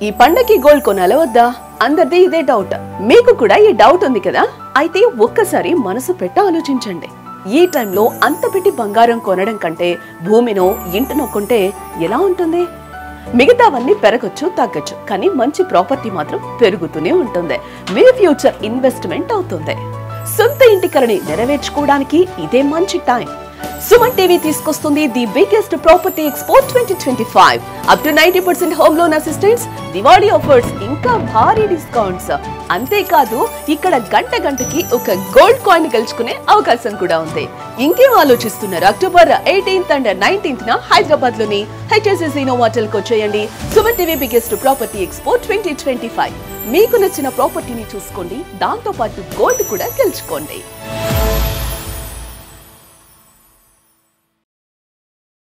ఈ పండకి గోల్డ్ కొనాలా వద్దా? అందరిది ఇదే డౌట్. మీకు కూడా ఈ డౌట్ ఉంది కదా? అయితే ఒక్కసారి మనసు పెట్టి ఆలోచించండి. ఈ టైంలో అంత పెట్టి బంగారం కొనడం కంటే భూమినో ఇంటినో కొంటే ఎలా ఉంటుంది? మిగతావన్నీ పెరగచ్చు తగ్గచ్చు, కానీ మంచి ప్రాపర్టీ మాత్రం పెరుగుతూనే ఉంటుంది. మీ ఫ్యూచర్ ఇన్వెస్ట్మెంట్ అవుతుంది. సొంత ఇంటి కలని నెరవేర్చుకోవడానికి ఇదే మంచి టైం. సుమన్ టీవీ తీసుకొస్తుంది the biggest property expo 2025. Up to 90% home loan assistance, Diwali offers, ఇంకా భారీ డిస్కౌంట్స్. అంతేకాదు ఇక్కడ గంటకి ఒక గోల్డ్ కాయిన్ గెలుచుకునే అవకాశం కూడా ఉంది. ఇంకేం ఆలోచిస్తున్నారు? October 18th and 19th Hyderabad లోని HSS ఇన్నోవాటల్ కు వచ్చేయండి. Suman TV biggest property expo 2025. మీకు నచ్చిన ప్రాపర్టీని చూసుకోండి, దాంతో పాటు గోల్డ్ కూడా గెలుచుకోండి.